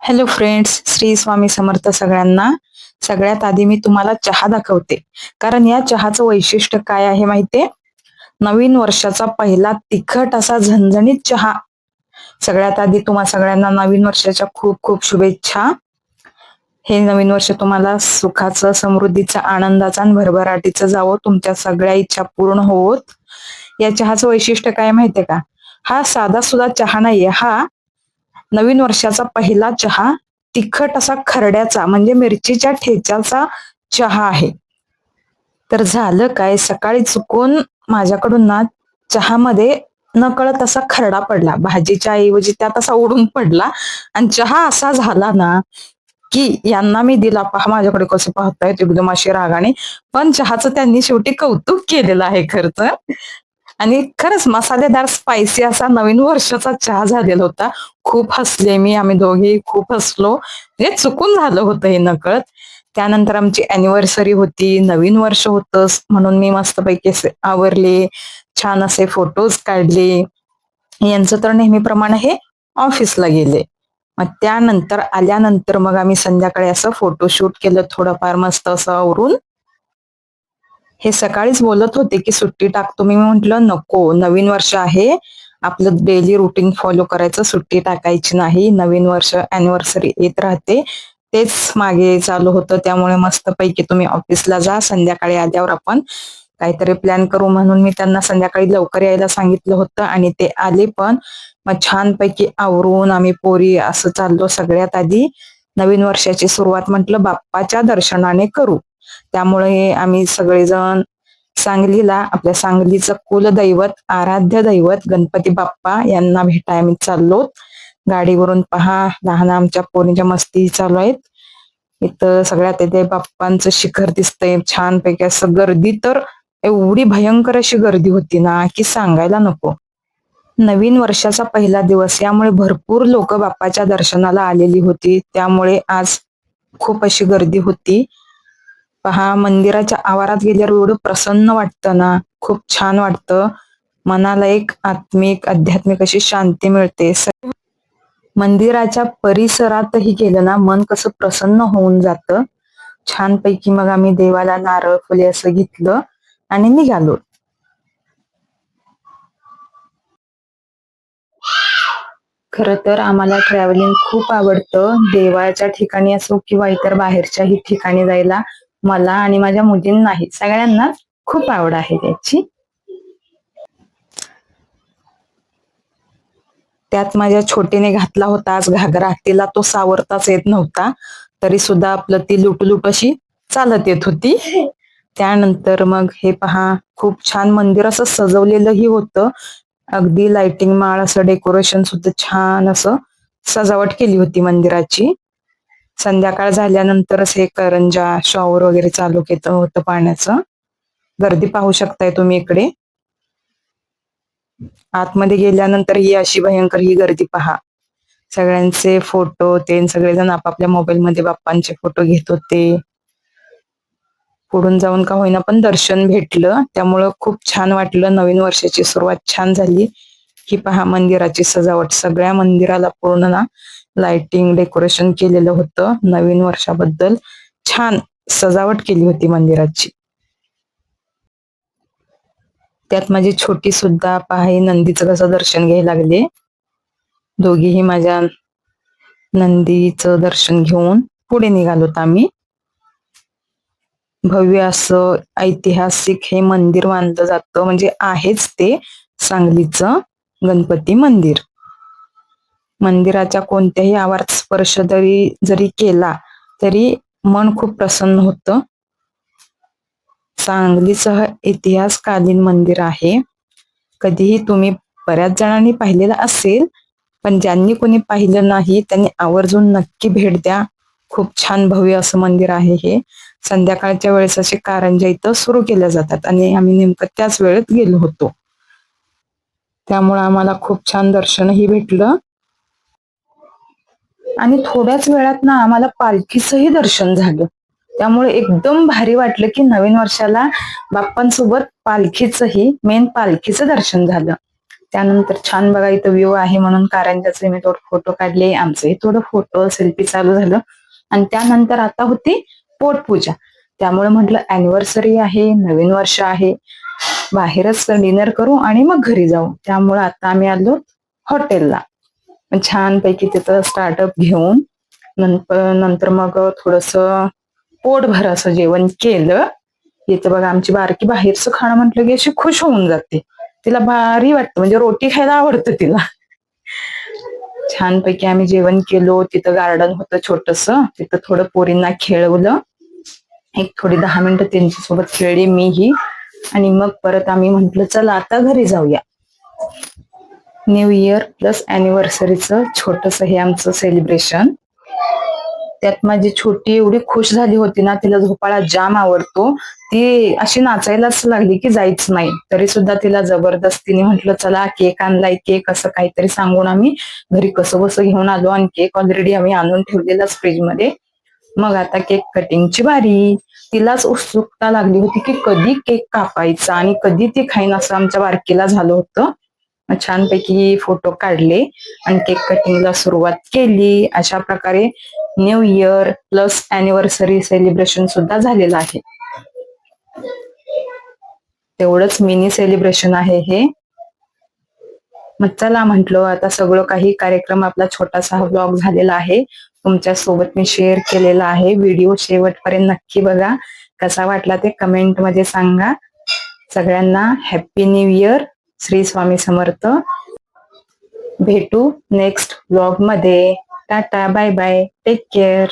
Hello friends, Shri Swami समर्थ सगळ्यांना. सगळ्यात आधी मी तुम्हाला चहा दाखवते, कारण या चहाचं वैशिष्ट्य काय आहे माहितीये? नवीन वर्षाचा पहिला तिखट असा झणझणीत चहा. सगळ्यात आधी तुम्हा सगळ्यांना नवीन वर्षाच्या खूप खूप शुभेच्छा. हे नवीन वर्ष तुम्हाला सुखाचं, समृद्धीचं, आनंदाचं आणि भरभराटीचं जावो, तुमच्या सगळ्या इच्छा पूर्ण होवोत. या चहाचं वैशिष्ट्य काय माहितीये का? हा साधा सुद्धा चहा नाहीये, हा नवीन वर्षाचा पहिला चहा तिखट असा खरड्याचा म्हणजे मिरचीच्या ठेच्याचा चहा आहे. तर झालं काय, सकाळी चुकून माझ्याकडून ना चहामध्ये नकळत असा खरडा पडला, भाजीच्या ऐवजी त्यात असा उडून पडला आणि चहा असा झाला ना की यांना मी दिला, पहा माझ्याकडे कसं पाहतायत एकदम अशी रागाने. पण चहाचं त्यांनी शेवटी कौतुक केलेलं आहे खरं तर. आणि खरंच मसालेदार स्पायसी असा नवीन वर्षाचा चहा झालेला होता. खूप हसले मी, आम्ही दोघेही खूप हसलो. हे चुकून झालं होतं हे नकळत. त्यानंतर आमची अॅनिव्हर्सरी होती, नवीन वर्ष होतं म्हणून मी मस्तपैकी असे आवरले, छान असे फोटोज काढले. यांचं तर नेहमीप्रमाणे हे ऑफिसला गेले. मग त्यानंतर आल्यानंतर मग आम्ही संध्याकाळी असं फोटोशूट केलं थोडंफार मस्त असं आवरून. हे सकाळीच बोलत होते की सुट्टी टाकतो, मी म्हंटल नको, नवीन वर्ष आहे, आपलं डेली रुटीन फॉलो करायचं, सुट्टी टाकायची नाही. नवीन वर्ष अॅनिव्हर्सरी येत राहते, तेच मागे चालू होतं. त्यामुळे मस्तपैकी तुम्ही ऑफिसला जा, संध्याकाळी आल्यावर आपण काहीतरी प्लॅन करू म्हणून मी त्यांना संध्याकाळी लवकर यायला सांगितलं होतं आणि ते आले पण. मग छानपैकी आवरून आम्ही पोरी असं चाललो. सगळ्यात आधी नवीन वर्षाची सुरुवात म्हटलं बाप्पाच्या दर्शनाने करू. त्यामुळे आम्ही सगळेजण सांगलीला, आपल्या सांगलीचं कुलदैवत, आराध्य दैवत गणपती बाप्पा यांना भेटाय आम्ही चाललो. गाडीवरून पहा, लहान आमच्या पोरींच्या मस्ती चालू आहेत. इथं सगळ्यात इथे बाप्पांचं शिखर दिसतंय छानपैकी. असं गर्दी तर एवढी भयंकर अशी गर्दी होती ना की सांगायला नको. नवीन वर्षाचा पहिला दिवस, यामुळे भरपूर लोक बाप्पाच्या दर्शनाला आलेली होती. त्यामुळे आज खूप अशी गर्दी होती. पहा, मंदिराच्या आवारात गेल्यावर एवढं प्रसन्न वाटतं ना, खूप छान वाटतं. मनाला एक आत्मिक, आध्यात्मिक अशी शांती मिळते. मंदिराच्या परिसरातही गेलं ना, मन कसं प्रसन्न होऊन जातं. छानपैकी मग आम्ही देवाला नारळ फुले असं घेतलं आणि निघालो. खरं तर आम्हाला ट्रॅव्हलिंग खूप आवडतं, देवाच्या ठिकाणी असो किंवा इतर बाहेरच्याही ठिकाणी जायला. मला आणि माझ्या मुलींनाही, सगळ्यांना खूप आवड आहे त्याची. त्यात माझ्या छोटीने घातला होता आज घागरा, तिला तो सावरताच येत नव्हता, तरी सुद्धा आपलं ती लुटलुट अशी चालत येत होती. त्यानंतर मग हे पहा, खूप छान मंदिर असं सजवलेलंही होतं. अगदी लाइटिंग माळ, असं डेकोरेशन सुद्धा छान असं सजावट केली होती मंदिराची. संध्याकाळ झाल्यानंतरच हे करंजा, शॉवर वगैरे चालू केलं होतं पाण्याचं. गर्दी पाहू शकताय तुम्ही इकडे. आतमध्ये गेल्यानंतर ही अशी भयंकर ही गर्दी पहा. सगळ्यांचे फोटो, ते सगळेजण आपापल्या मोबाईल मध्ये बाप्पांचे फोटो घेत होते. पुढून जाऊन का होईना पण दर्शन भेटलं, त्यामुळं खूप छान वाटलं. नवीन वर्षाची सुरुवात छान झाली. ही पहा मंदिराची सजावट, सगळ्या मंदिराला पूर्ण ना लाइटिंग, डेकोरेशन केलेलं होतं. नवीन वर्षाबद्दल छान सजावट केली होती मंदिराची. त्यात माझी छोटी सुद्धा पहा, नंदीचं कसं दर्शन घ्यायला लागले. दोघीही माझ्या नंदीचं दर्शन घेऊन पुढे निघालोत आम्ही. भव्य असं ऐतिहासिक हे मंदिर मानलं जातं, म्हणजे आहेच ते सांगलीचं गणपती मंदिर. मंदिराच्या कोणत्याही आवारात स्पर्श जरी केला तरी मन खूप प्रसन्न होतं. सांगलीचं इतिहासकालीन मंदिर आहे. कधीही तुम्ही, बऱ्याच जणांनी पाहिलेलं असेल, पण ज्यांनी कोणी पाहिलं नाही त्यांनी आवर्जून नक्की भेट द्या. खूप छान भव्य असं मंदिर आहे हे. संध्याकाळच्या वेळेस असे कारंज्या इथं सुरू केल्या जातात आणि आम्ही नेमकं त्याच वेळेत गेलो होतो. त्यामुळे आम्हाला खूप छान दर्शनही भेटलं आणि थोड्याच वेळात ना आम्हाला पालखीचंही दर्शन झालं. त्यामुळे एकदम भारी वाटलं की नवीन वर्षाला बाप्पांसोबत पालखीचंही, मेन पालखीचं दर्शन झालं. त्यानंतर छान बघा इथं व्ह्यू आहे म्हणून कारंजाचे मी थोडं फोटो काढले. आमचंही थोडं फोटो सेल्फी चालू झालं. आणि त्यानंतर आता होती पोटपूजा. त्यामुळे म्हटलं अॅनिव्हर्सरी आहे, नवीन वर्ष आहे, बाहेरच डिनर करू आणि मग घरी जाऊ. त्यामुळे आता आम्ही आलो हॉटेलला. छानपैकी तिथं स्टार्टअप घेऊन नंतर मग थोडस पोटभर असं जेवण केलं. इथं बघा आमची बारकी बाहेरचं खाणं म्हटलं की अशी खुश होऊन जाते. तिला भारी वाटतं, म्हणजे रोटी खायला आवडतं तिला. छानपैकी आम्ही जेवण केलो. तिथं गार्डन होतं छोटस, तिथं थोडं पोरींना खेळवलं. एक थोडी 10 मिनिटं त्यांच्यासोबत खेळली मीही. आणि मग परत आम्ही म्हंटल चला आता घरी जाऊया. न्यू इयर प्लस अॅनिव्हर्सरीचं छोटस हे आमचं सेलिब्रेशन. त्यात माझी छोटी एवढी खुश झाली होती ना, तिला झोपाळा जाम आवडतो. ती अशी नाचायलाच लागली की जायच नाही. तरी सुद्धा तिला जबरदस्तीने म्हटलं चला केक आणलाय, केक असं काहीतरी सांगून आम्ही घरी कसं बसं घेऊन आलो. आणि केक ऑलरेडी आम्ही आणून ठेवलेलाच फ्रीज मध्ये. मग आता केक कटिंगची बारी. तिलाच उत्सुकता लागली होती की कधी केक कापायचा आणि कधी ती खाईन, असं आमच्या बारकीला झालं होतं. छानपैकी फोटो काढले आणि केक कटिंगला सुरुवात केली. अशा प्रकारे new year plus anniversary celebration सुद्धा झालेलं आहे. तेवढंच मिनी सेलिब्रेशन आहे हे. मग चला म्हंटलं आता सगळं काही कार्यक्रम आपला छोटासा हा ब्लॉग झालेला आहे. तुमच्या सोबत मी शेअर केलेला आहे. व्हिडिओ शेवटपर्यंत नक्की बघा. कसा वाटला ते कमेंट मध्ये सांगा. सगळ्यांना happy new year. Shri Swami Samarth. भेटू नेक्स्ट ब्लॉग मध्ये. Tata bye bye. Take care.